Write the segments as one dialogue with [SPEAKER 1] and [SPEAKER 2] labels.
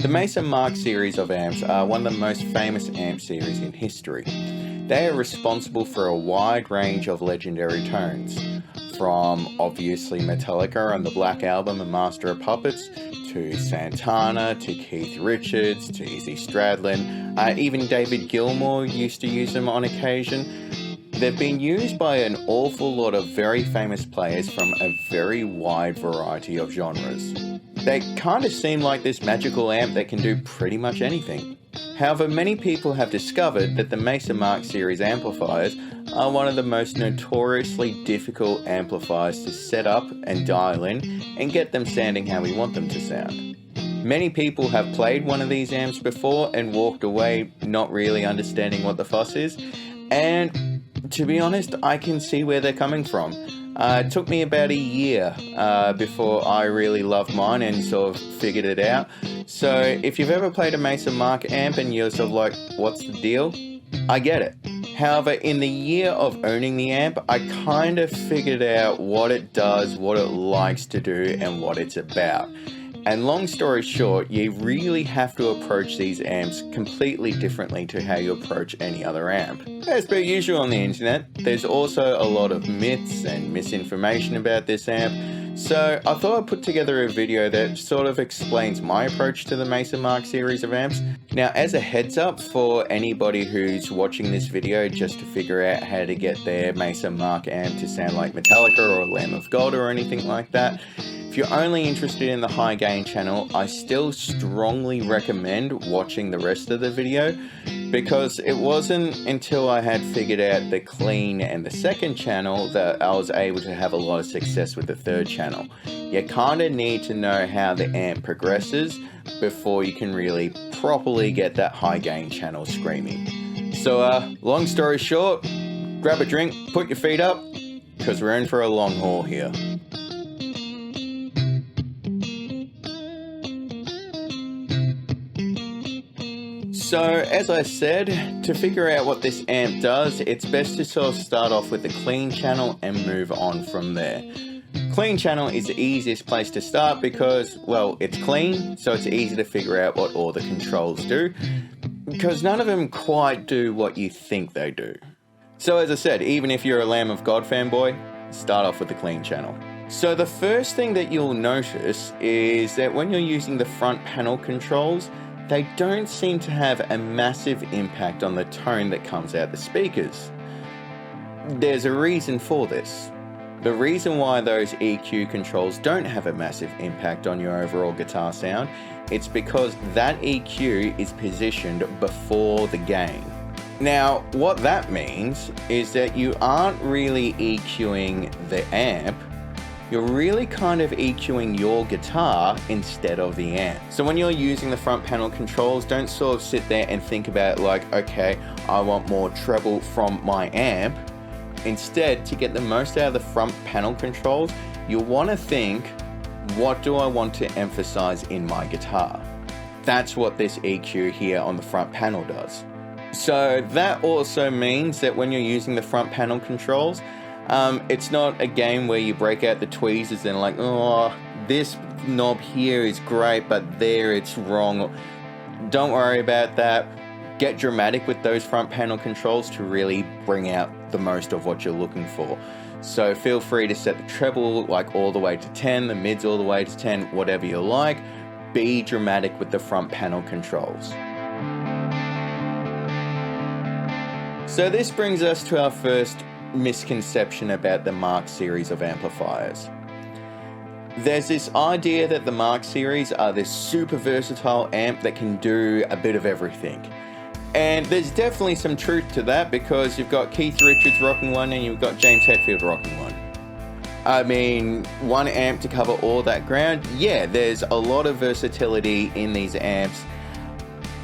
[SPEAKER 1] The Mesa Mark series of amps are one of the most famous amp series in history. They are responsible for a wide range of legendary tones, from obviously Metallica on the Black Album and Master of Puppets, to Santana, to Keith Richards, to Izzy Stradlin, even David Gilmour used to use them on occasion. They've been used by an awful lot of very famous players from a very wide variety of genres. They kind of seem like this magical amp that can do pretty much anything. However, many people have discovered that the Mesa Mark Series amplifiers are one of the most notoriously difficult amplifiers to set up and dial in and get them sounding how we want them to sound. Many people have played one of these amps before and walked away not really understanding what the fuss is, and to be honest, I can see where they're coming from. It took me about a year before I really loved mine and sort of figured it out. So if you've ever played a Mesa Mark amp and you're sort of like, what's the deal? I get it. However, in the year of owning the amp, I kind of figured out what it does, what it likes to do, and what it's about. And long story short, you really have to approach these amps completely differently to how you approach any other amp. As per usual on the internet, there's also a lot of myths and misinformation about this amp, so I thought I'd put together a video that sort of explains my approach to the Mesa Mark series of amps. Now, as a heads up for anybody who's watching this video just to figure out how to get their Mesa Mark amp to sound like Metallica or Lamb of God or anything like that, if you're only interested in the high gain channel, I still strongly recommend watching the rest of the video, because it wasn't until I had figured out the clean and the second channel that I was able to have a lot of success with the third channel. You kind of need to know how the amp progresses before you can really properly get that high gain channel screaming. So long story short, grab a drink, put your feet up, because we're in for a long haul here. So, as I said, to figure out what this amp does, it's best to sort of start off with the clean channel and move on from there. Clean channel is the easiest place to start because, well, it's clean, so it's easy to figure out what all the controls do, because none of them quite do what you think they do. So as I said, even if you're a Lamb of God fanboy, start off with the clean channel. So the first thing that you'll notice is that when you're using the front panel controls, they don't seem to have a massive impact on the tone that comes out the speakers. There's a reason for this. The reason why those EQ controls don't have a massive impact on your overall guitar sound, it's because that EQ is positioned before the gain. Now, what that means is that you aren't really EQing the amp, you're really kind of EQing your guitar instead of the amp. So when you're using the front panel controls, don't sort of sit there and think about like, okay, I want more treble from my amp. Instead, to get the most out of the front panel controls, you'll want to think, what do I want to emphasize in my guitar? That's what this EQ here on the front panel does. So that also means that when you're using the front panel controls, it's not a game where you break out the tweezers and like, oh, this knob here is great, but there it's wrong. Don't worry about that. Get dramatic with those front panel controls to really bring out the most of what you're looking for. So feel free to set the treble like all the way to 10, the mids all the way to 10, whatever you like. Be dramatic with the front panel controls. So this brings us to our first misconception about the Mark series of amplifiers. There's this idea that the Mark series are this super versatile amp that can do a bit of everything. And there's definitely some truth to that, because you've got Keith Richards rocking one and you've got James Hetfield rocking one. I mean, one amp to cover all that ground? Yeah, there's a lot of versatility in these amps.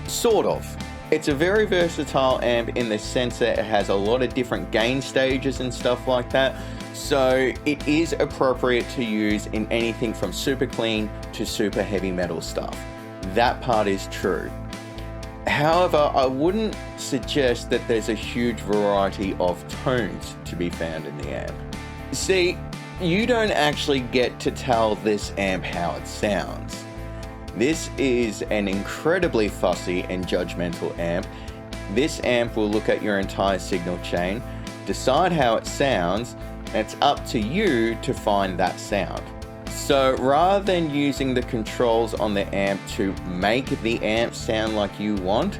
[SPEAKER 1] Sort of. It's a very versatile amp in the sense that it has a lot of different gain stages and stuff like that. So it is appropriate to use in anything from super clean to super heavy metal stuff. That part is true. However, I wouldn't suggest that there's a huge variety of tones to be found in the amp. See, you don't actually get to tell this amp how it sounds. This is an incredibly fussy and judgmental amp. This amp will look at your entire signal chain, decide how it sounds, and it's up to you to find that sound. So rather than using the controls on the amp to make the amp sound like you want,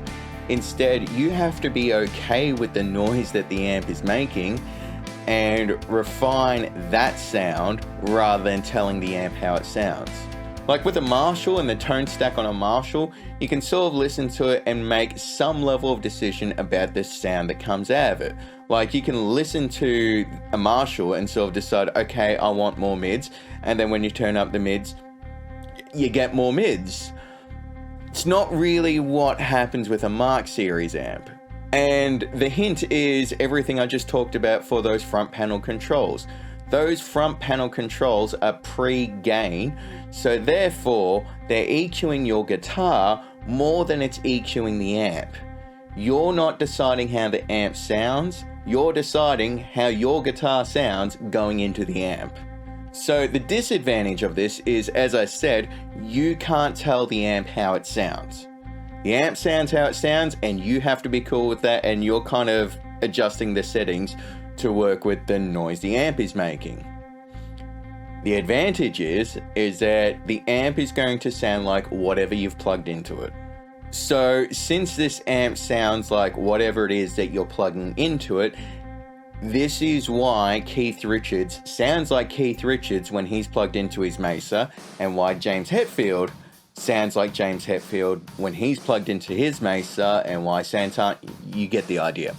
[SPEAKER 1] instead you have to be okay with the noise that the amp is making and refine that sound rather than telling the amp how it sounds. Like with a Marshall and the tone stack on a Marshall, you can sort of listen to it and make some level of decision about the sound that comes out of it. Like you can listen to a Marshall and sort of decide, okay, I want more mids, and then when you turn up the mids, you get more mids. It's not really what happens with a Mark Series amp. And the hint is everything I just talked about for those front panel controls. Those front panel controls are pre-gain, so therefore they're EQing your guitar more than it's EQing the amp. You're not deciding how the amp sounds, you're deciding how your guitar sounds going into the amp. So the disadvantage of this is, as I said, you can't tell the amp how it sounds. The amp sounds how it sounds and you have to be cool with that, and you're kind of adjusting the settings to work with the noise the amp is making. The advantage is that the amp is going to sound like whatever you've plugged into it. So since this amp sounds like whatever it is that you're plugging into it, this is why Keith Richards sounds like Keith Richards when he's plugged into his Mesa, and why James Hetfield sounds like James Hetfield when he's plugged into his Mesa, and why Santana, you get the idea.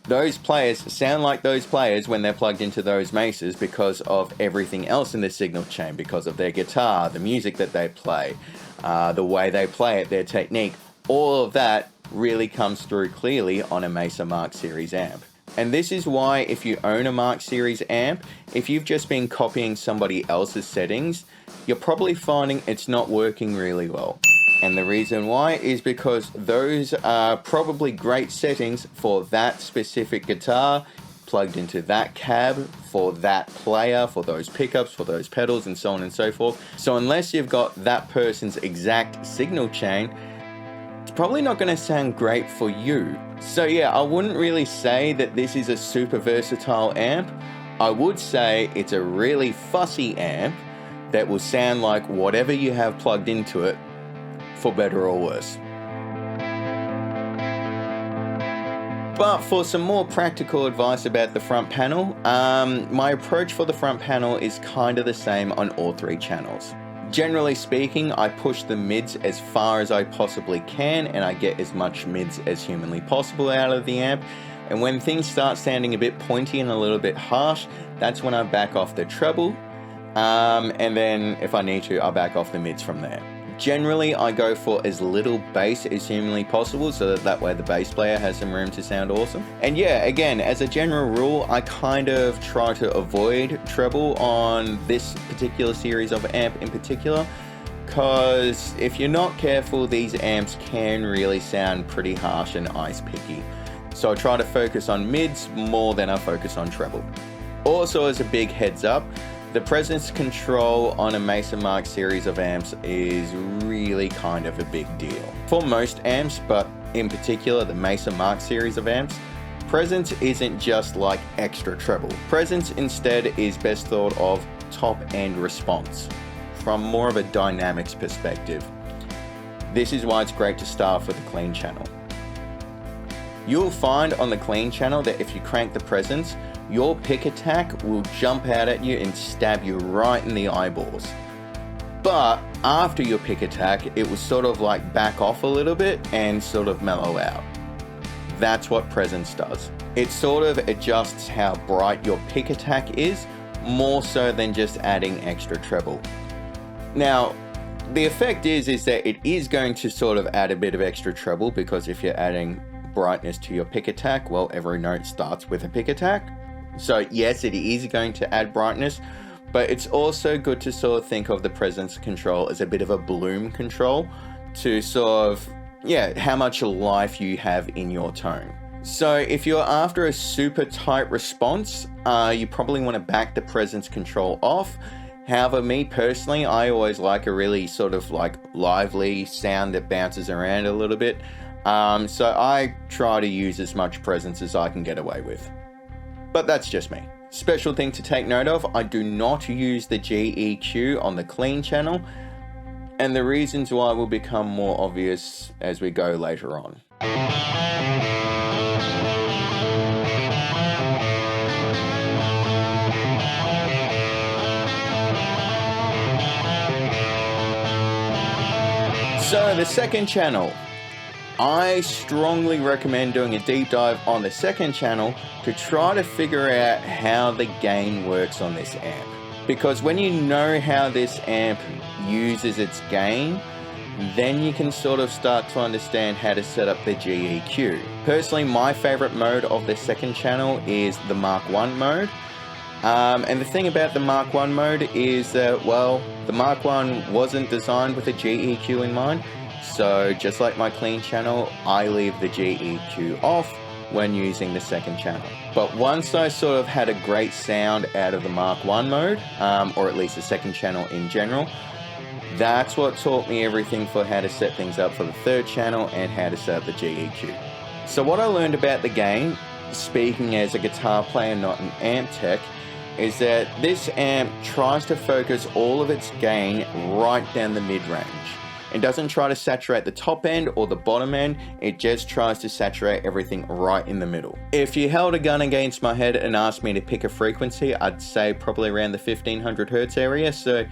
[SPEAKER 1] Those players sound like those players when they're plugged into those Mesas because of everything else in the signal chain, because of their guitar, the music that they play, the way they play it, their technique. All of that really comes through clearly on a Mesa Mark Series amp. And this is why if you own a Mark Series amp, if you've just been copying somebody else's settings, you're probably finding it's not working really well. And the reason why is because those are probably great settings for that specific guitar, plugged into that cab, for that player, for those pickups, for those pedals, and so on and so forth. So unless you've got that person's exact signal chain, it's probably not going to sound great for you. So yeah, I wouldn't really say that this is a super versatile amp. I would say it's a really fussy amp that will sound like whatever you have plugged into it, for better or worse. But for some more practical advice about the front panel, my approach for the front panel is kind of the same on all three channels. Generally speaking, I push the mids as far as I possibly can, and I get as much mids as humanly possible out of the amp. And when things start sounding a bit pointy and a little bit harsh, that's when I back off the treble. And then if I need to, I'll back off the mids from there. Generally, I go for as little bass as humanly possible, so that way the bass player has some room to sound awesome. And yeah, again, as a general rule, I kind of try to avoid treble on this particular series of amp in particular, because if you're not careful, these amps can really sound pretty harsh and ice picky. So I try to focus on mids more than I focus on treble. Also, as a big heads up, the presence control on a Mesa Mark series of amps is really kind of a big deal. For most amps, but in particular the Mesa Mark series of amps, presence isn't just like extra treble. Presence instead is best thought of top end response from more of a dynamics perspective. This is why it's great to start with a clean channel. You'll find on the clean channel that if you crank the presence, your pick attack will jump out at you and stab you right in the eyeballs. But after your pick attack, it will sort of like back off a little bit and sort of mellow out. That's what presence does. It sort of adjusts how bright your pick attack is, more so than just adding extra treble. Now, the effect is that it is going to sort of add a bit of extra treble, because if you're adding brightness to your pick attack, well, every note starts with a pick attack. So yes, it is going to add brightness, but it's also good to sort of think of the presence control as a bit of a bloom control to sort of, yeah, how much life you have in your tone. So if you're after a super tight response, you probably want to back the presence control off However, me personally, I always like a really sort of like lively sound that bounces around a little bit. So I try to use as much presence as I can get away with. But that's just me. Special thing to take note of, I do not use the GEQ on the clean channel, and the reasons why will become more obvious as we go later on. So the second channel. I strongly recommend doing a deep dive on the second channel to try to figure out how the gain works on this amp. Because when you know how this amp uses its gain, then you can sort of start to understand how to set up the GEQ. Personally, my favorite mode of the second channel is the Mark I mode. And the thing about the Mark I mode is that, well, the Mark I wasn't designed with a GEQ in mind. So just like my clean channel, I leave the GEQ off when using the second channel. But once I sort of had a great sound out of the Mark I mode, or at least the second channel in general, that's what taught me everything for how to set things up for the third channel and how to set up the GEQ. So what I learned about the gain, speaking as a guitar player, not an amp tech, is that this amp tries to focus all of its gain right down the mid-range. It doesn't try to saturate the top end or the bottom end, it just tries to saturate everything right in the middle. If you held a gun against my head and asked me to pick a frequency, I'd say probably around the 1500 Hertz area, so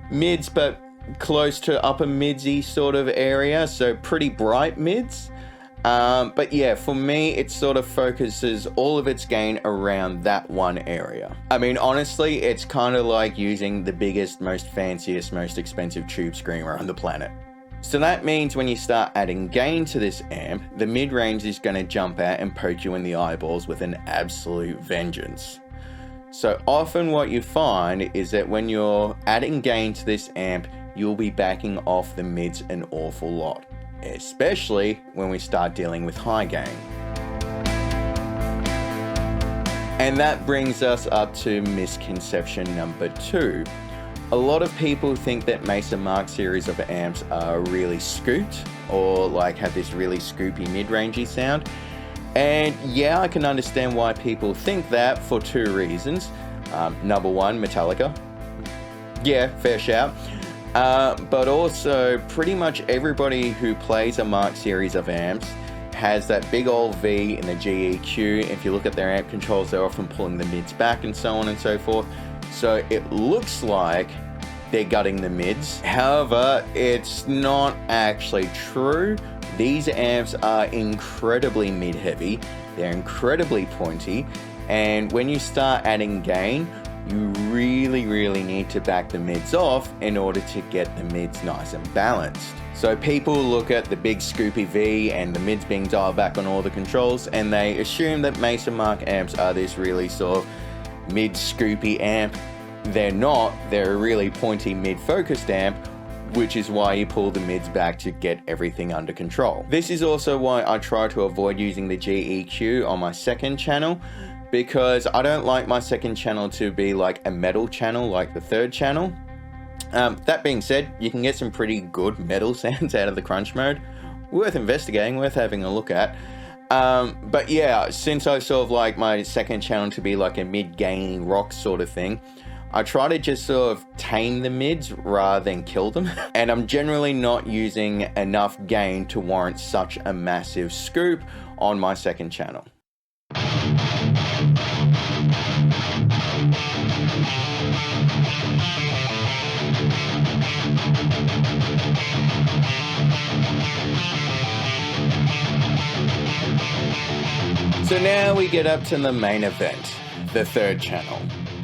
[SPEAKER 1] mids but close to upper midsy sort of area, so pretty bright mids. But yeah, for me, it sort of focuses all of its gain around that one area. I mean, honestly, it's kind of like using the biggest, most fanciest, most expensive tube screamer on the planet. So that means when you start adding gain to this amp, the mid-range is going to jump out and poke you in the eyeballs with an absolute vengeance. So often what you find is that when you're adding gain to this amp, you'll be backing off the mids an awful lot, especially when we start dealing with high gain. And that brings us up to misconception number 2. A lot of people think that Mesa Mark series of amps are really scooped, or like have this really scoopy mid-rangey sound. And yeah, I can understand why people think that for 2 reasons. Number 1, Metallica. Yeah, fair shout. But also pretty much everybody who plays a Mark series of amps has that big old V in the GEQ. If you look at their amp controls, they're often pulling the mids back and so on and so forth. So it looks like they're gutting the mids. However, it's not actually true. These amps are incredibly mid-heavy, they're incredibly pointy, and when you start adding gain, you really need to back the mids off in order to get the mids nice and balanced. So people look at the big scoopy V and the mids being dialed back on all the controls, and they assume that Mesa Mark amps are this really sort of mid scoopy amp. They're not, they're a really pointy mid-focused amp, which is why you pull the mids back to get everything under control. This is also why I try to avoid using the GEQ on my second channel, because I don't like my second channel to be like a metal channel like the third channel. That being said, you can get some pretty good metal sounds out of the crunch mode. Worth investigating, worth having a look at. But yeah, since I sort of like my second channel to be like a mid-gain rock sort of thing, I try to just sort of tame the mids rather than kill them. And I'm generally not using enough gain to warrant such a massive scoop on my second channel. So now we get up to the main event, the third channel.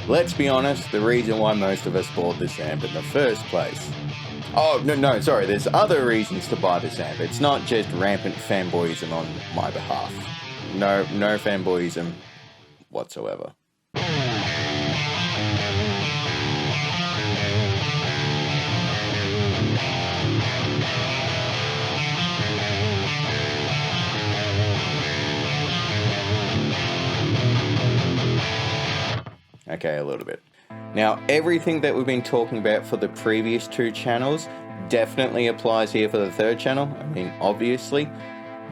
[SPEAKER 1] Let's be honest, the reason why most of us bought this amp in the first place. Oh, no, sorry, there's other reasons to buy this amp. It's not just rampant fanboyism on my behalf. No fanboyism whatsoever. Okay, a little bit. Now, everything that we've been talking about for the previous 2 channels definitely applies here for the 3rd channel, I mean, obviously.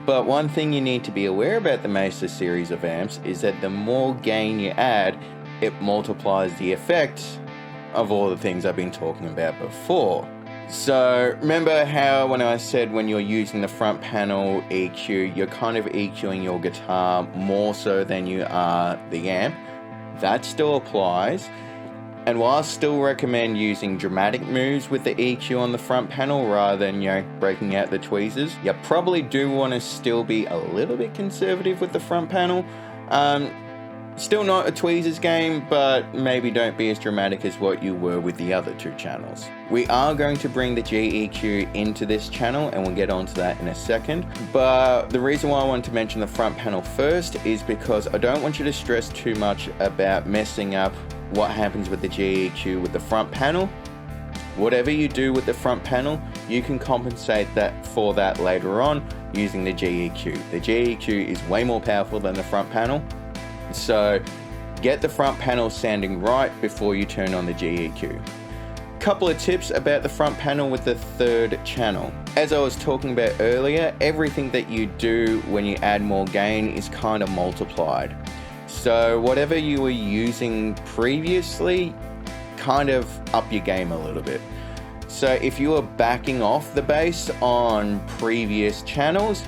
[SPEAKER 1] But one thing you need to be aware about the Mesa series of amps is that the more gain you add, it multiplies the effect of all the things I've been talking about before. So remember how when I said when you're using the front panel EQ, you're kind of EQing your guitar more so than you are the amp? That still applies. And while I still recommend using dramatic moves with the EQ on the front panel rather than, breaking out the tweezers, you probably do want to still be a little bit conservative with the front panel. Still not a tweezers game, but maybe don't be as dramatic as what you were with the other 2 channels. We are going to bring the GEQ into this channel, and we'll get onto that in a second. But the reason why I wanted to mention the front panel first is because I don't want you to stress too much about messing up what happens with the GEQ with the front panel. Whatever you do with the front panel, you can compensate for that later on using the GEQ. The GEQ is way more powerful than the front panel. So get the front panel sounding right before you turn on the GEQ. Couple of tips about the front panel with the 3rd channel. As I was talking about earlier, everything that you do when you add more gain is kind of multiplied. So whatever you were using previously, kind of up your game a little bit. So if you were backing off the bass on previous channels,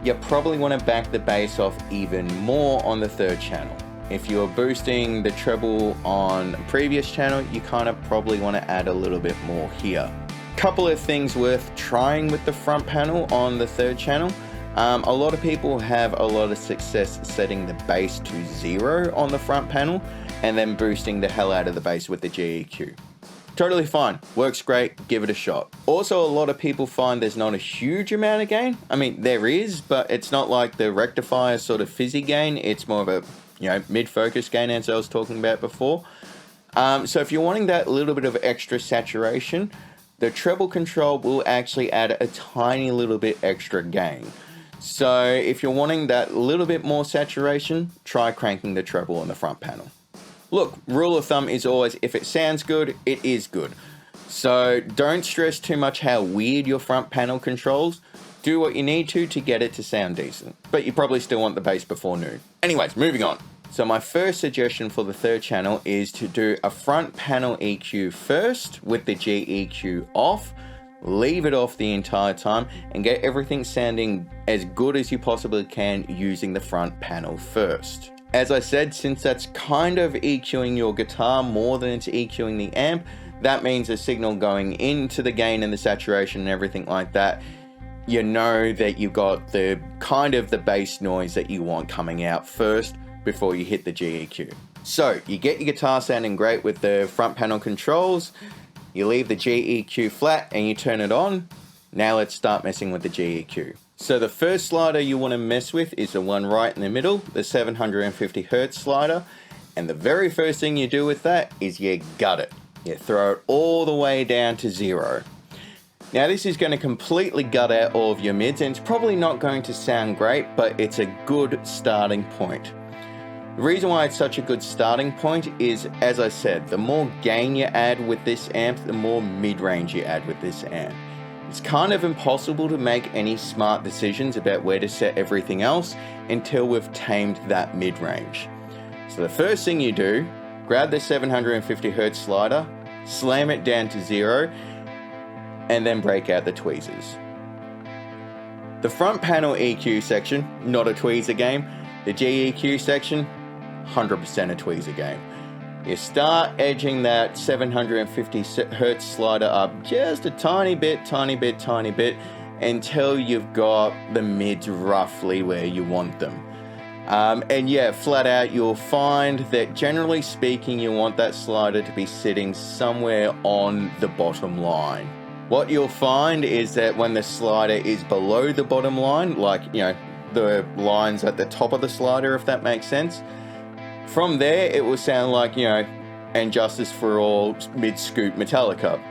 [SPEAKER 1] you probably want to back the bass off even more on the 3rd channel. If you're boosting the treble on a previous channel, you kind of probably want to add a little bit more here. Couple of things worth trying with the front panel on the 3rd channel. A lot of people have a lot of success setting the bass to 0 on the front panel and then boosting the hell out of the bass with the GEQ. Totally fine, works great, give it a shot. Also, a lot of people find there's not a huge amount of gain. I mean, there is, but it's not like the rectifier sort of fizzy gain. It's more of a, mid-focus gain, as I was talking about before. So if you're wanting that little bit of extra saturation, the treble control will actually add a tiny little bit extra gain. So if you're wanting that little bit more saturation, try cranking the treble on the front panel. Look, rule of thumb is always, if it sounds good, it is good. So don't stress too much how weird your front panel controls. Do what you need to get it to sound decent. But you probably still want the bass before noon. Anyways, moving on. So my first suggestion for the 3rd channel is to do a front panel EQ first with the GEQ off. Leave it off the entire time and get everything sounding as good as you possibly can using the front panel first. As I said, since that's kind of EQing your guitar more than it's EQing the amp, that means the signal going into the gain and the saturation and everything like that, you know that you've got the kind of the bass noise that you want coming out first before you hit the GEQ. So you get your guitar sounding great with the front panel controls, you leave the GEQ flat and you turn it on. Now let's start messing with the GEQ. So the first slider you want to mess with is the one right in the middle, the 750 Hertz slider. And the very first thing you do with that is you gut it. You throw it all the way down to 0. Now this is going to completely gut out all of your mids, and it's probably not going to sound great, but it's a good starting point. The reason why it's such a good starting point is, as I said, the more gain you add with this amp, the more mid-range you add with this amp. It's kind of impossible to make any smart decisions about where to set everything else until we've tamed that mid-range. So the first thing you do, grab the 750 Hertz slider, slam it down to 0, and then break out the tweezers. The front panel EQ section, not a tweezer game. The GEQ section, 100% a tweezer game. You start edging that 750 Hertz slider up just a tiny bit until you've got the mids roughly where you want them. And yeah, flat out, you'll find that generally speaking, you want that slider to be sitting somewhere on the bottom line. What you'll find is that when the slider is below the bottom line, like, the lines at the top of the slider, if that makes sense, from there, it will sound like, And Justice for All mid-scoop Metallica.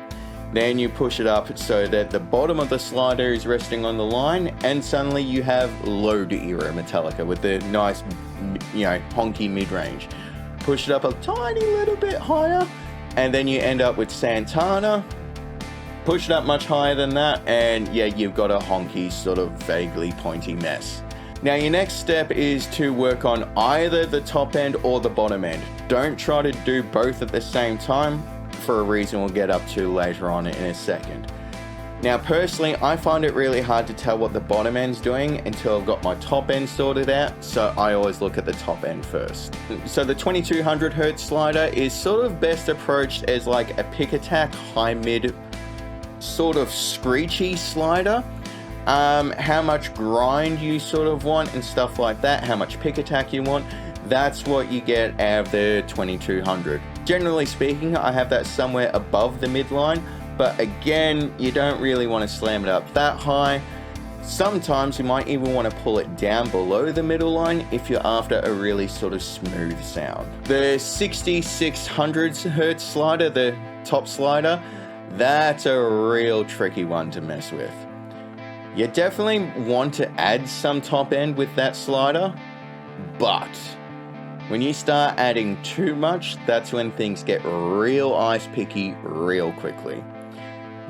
[SPEAKER 1] Then you push it up so that the bottom of the slider is resting on the line, and suddenly you have Load era Metallica with the nice, honky mid-range. Push it up a tiny little bit higher, and then you end up with Santana, push it up much higher than that, and yeah, you've got a honky, sort of vaguely pointy mess. Now your next step is to work on either the top end or the bottom end. Don't try to do both at the same time, for a reason we'll get up to later on in a second. Now personally, I find it really hard to tell what the bottom end's doing until I've got my top end sorted out, so I always look at the top end first. So the 2200 Hz slider is sort of best approached as like a pick attack, high mid, sort of screechy slider. How much grind you sort of want and stuff like that, how much pick attack you want, that's what you get out of the 2200. Generally speaking, I have that somewhere above the midline, but again, you don't really want to slam it up that high. Sometimes you might even want to pull it down below the middle line if you're after a really sort of smooth sound. The 6600 Hz slider, the top slider, that's a real tricky one to mess with. You definitely want to add some top end with that slider, but when you start adding too much, that's when things get real ice picky real quickly.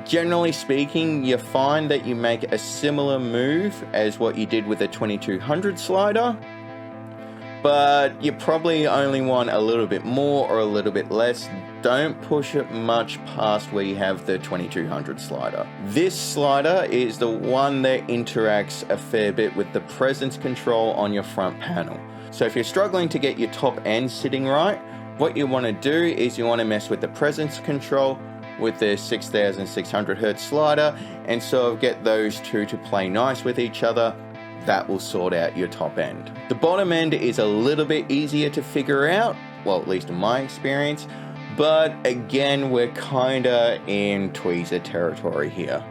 [SPEAKER 1] Generally speaking, you find that you make a similar move as what you did with the 2200 slider, but you probably only want a little bit more or a little bit less. Don't push it much past where you have the 2200 slider. This slider is the one that interacts a fair bit with the presence control on your front panel. So if you're struggling to get your top end sitting right, what you want to do is you want to mess with the presence control with the 6600 Hz slider and sort of get those two to play nice with each other. That will sort out your top end. The bottom end is a little bit easier to figure out, well, at least in my experience, but again, we're kinda in tweezer territory here.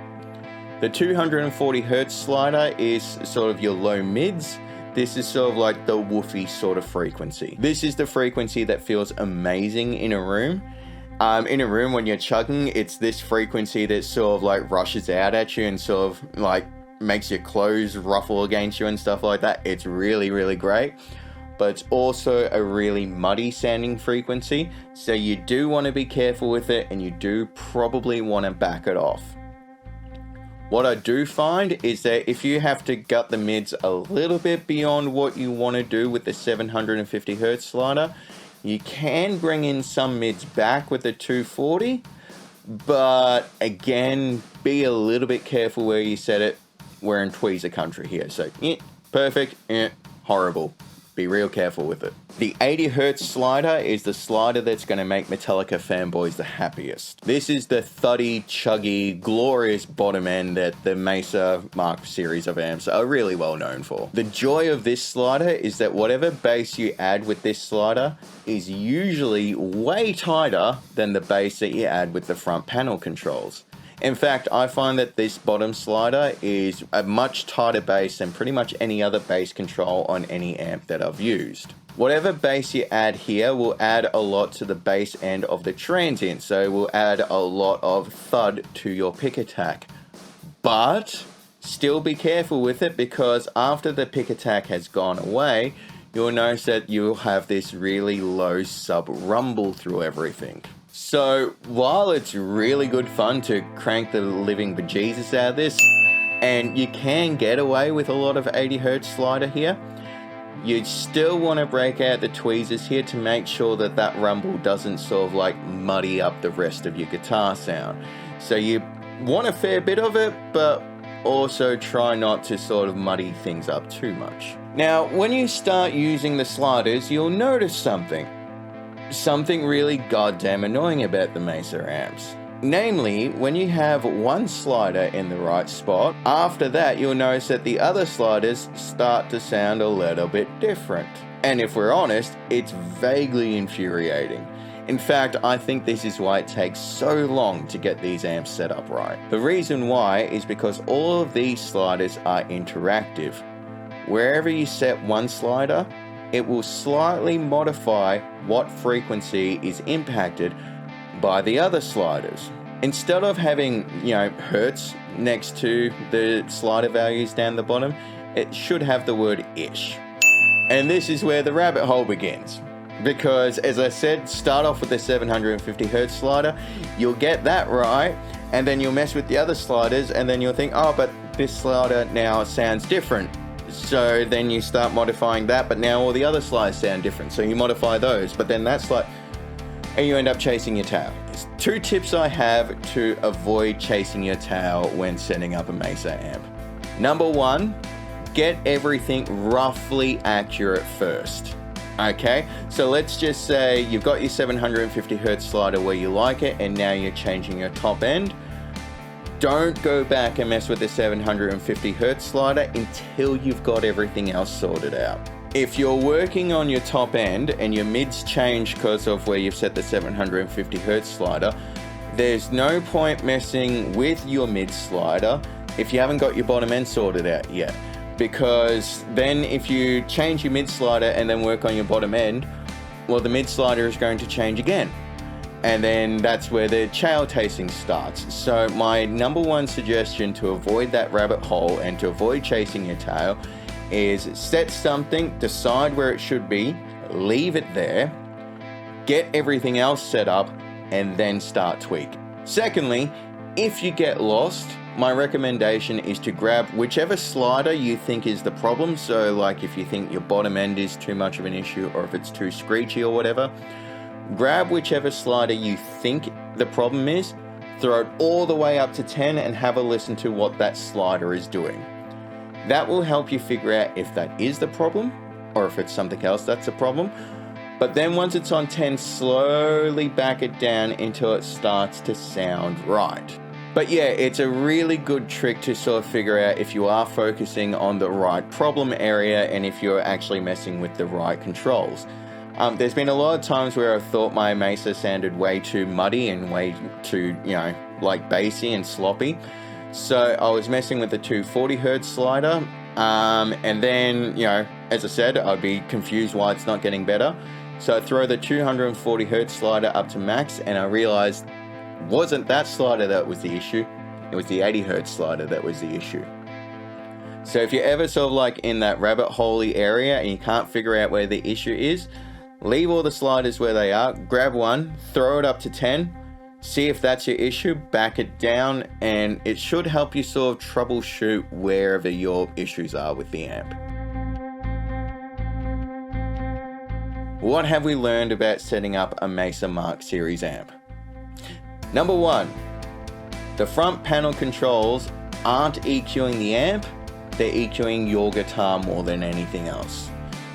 [SPEAKER 1] The 240 Hz slider is sort of your low mids. This is sort of like the woofy sort of frequency. This is the frequency that feels amazing in a room. In a room when you're chugging, it's this frequency that sort of like rushes out at you and sort of like makes your clothes ruffle against you and stuff like that. It's really, really great. But it's also a really muddy sounding frequency. So you do want to be careful with it, and you do probably want to back it off. What I do find is that if you have to gut the mids a little bit beyond what you want to do with the 750 Hz slider, you can bring in some mids back with the 240, but again, be a little bit careful where you set it. We're in tweezer country here, so perfect, horrible. Be real careful with it. The 80 Hz slider is the slider that's going to make Metallica fanboys the happiest. This is the thuddy, chuggy, glorious bottom end that the Mesa Mark Series of amps are really well known for. The joy of this slider is that whatever bass you add with this slider is usually way tighter than the bass that you add with the front panel controls. In fact, I find that this bottom slider is a much tighter bass than pretty much any other bass control on any amp that I've used. Whatever bass you add here will add a lot to the bass end of the transient, so will add a lot of thud to your pick attack. But still be careful with it, because after the pick attack has gone away, you'll notice that you'll have this really low sub rumble through everything. So while it's really good fun to crank the living bejesus out of this, and you can get away with a lot of 80 Hz slider here, you still want to break out the tweezers here to make sure that that rumble doesn't sort of like muddy up the rest of your guitar sound. So you want a fair bit of it, but also try not to sort of muddy things up too much. Now, when you start using the sliders, you'll notice something really goddamn annoying about the Mesa amps. Namely, when you have one slider in the right spot, after that you'll notice that the other sliders start to sound a little bit different. And if we're honest, it's vaguely infuriating. In fact, I think this is why it takes so long to get these amps set up right. The reason why is because all of these sliders are interactive. Wherever you set one slider, it will slightly modify what frequency is impacted by the other sliders. Instead of having, hertz next to the slider values down the bottom, it should have the word ish. And this is where the rabbit hole begins. Because as I said, start off with the 750 Hz slider, you'll get that right, and then you'll mess with the other sliders, and then you'll think, oh, but this slider now sounds different. So then you start modifying that, but now all the other sliders sound different. So you modify those, but then that's like, and you end up chasing your tail. There's 2 tips I have to avoid chasing your tail when setting up a Mesa amp. Number 1, get everything roughly accurate first. Okay, so let's just say you've got your 750 Hz slider where you like it, and now you're changing your top end. Don't go back and mess with the 750 Hz slider until you've got everything else sorted out. If you're working on your top end and your mids change because of where you've set the 750 Hz slider, there's no point messing with your mid slider if you haven't got your bottom end sorted out yet. Because then if you change your mid slider and then work on your bottom end, well, the mid slider is going to change again. And then that's where the tail tasting starts. So my number 1 suggestion to avoid that rabbit hole and to avoid chasing your tail is set something, decide where it should be, leave it there, get everything else set up, and then start tweaking. Secondly, if you get lost, my recommendation is to grab whichever slider you think is the problem. So like if you think your bottom end is too much of an issue, or if it's too screechy or whatever, grab whichever slider you think the problem is, throw it all the way up to 10 and have a listen to what that slider is doing. That will help you figure out if that is the problem or if it's something else that's the problem. But then once it's on 10, slowly back it down until it starts to sound right. But yeah, it's a really good trick to sort of figure out if you are focusing on the right problem area and if you're actually messing with the right controls. There's been a lot of times where I've thought my Mesa sounded way too muddy and way too, like bassy and sloppy. So I was messing with the 240 Hz slider, and then, as I said, I'd be confused why it's not getting better. So I throw the 240 Hz slider up to max, and I realized it wasn't that slider that was the issue, it was the 80 Hz slider that was the issue. So if you're ever sort of like in that rabbit hole-y area and you can't figure out where the issue is, leave all the sliders where they are, grab one, throw it up to 10, see if that's your issue, back it down, and it should help you sort of troubleshoot wherever your issues are with the amp. What have we learned about setting up a Mesa Mark Series amp? Number 1, the front panel controls aren't EQing the amp, they're EQing your guitar more than anything else.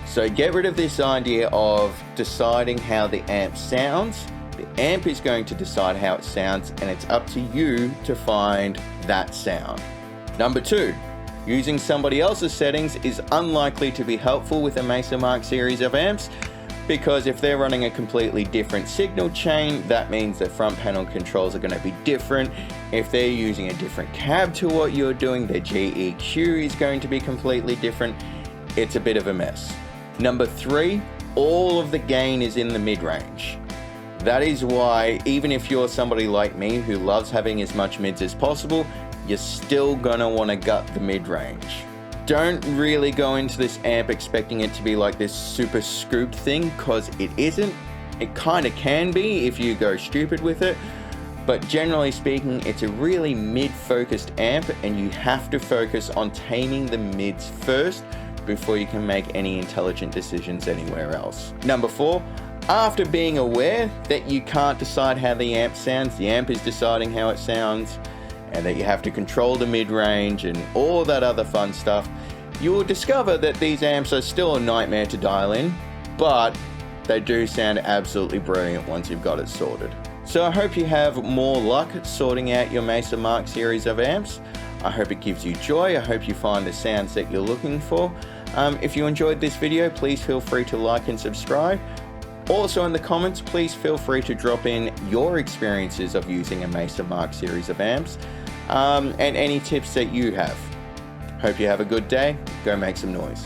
[SPEAKER 1] So get rid of this idea of deciding how the amp sounds. The amp is going to decide how it sounds, and it's up to you to find that sound. Number 2, using somebody else's settings is unlikely to be helpful with a Mesa Mark series of amps, because if they're running a completely different signal chain, that means their front panel controls are going to be different. If they're using a different cab to what you're doing, their GEQ is going to be completely different. It's a bit of a mess. Number 3, all of the gain is in the mid-range. That is why, even if you're somebody like me who loves having as much mids as possible, you're still gonna wanna gut the mid-range. Don't really go into this amp expecting it to be like this super scooped thing, because it isn't. It kinda can be if you go stupid with it, but generally speaking, it's a really mid-focused amp, and you have to focus on taming the mids first before you can make any intelligent decisions anywhere else. Number 4, after being aware that you can't decide how the amp sounds, the amp is deciding how it sounds, and that you have to control the mid-range and all that other fun stuff, you will discover that these amps are still a nightmare to dial in, but they do sound absolutely brilliant once you've got it sorted. So I hope you have more luck sorting out your Mesa Mark series of amps. I hope it gives you joy. I hope you find the sounds that you're looking for. If you enjoyed this video, please feel free to like and subscribe. Also in the comments, please feel free to drop in your experiences of using a Mesa Mark series of amps, and any tips that you have. Hope you have a good day. Go make some noise.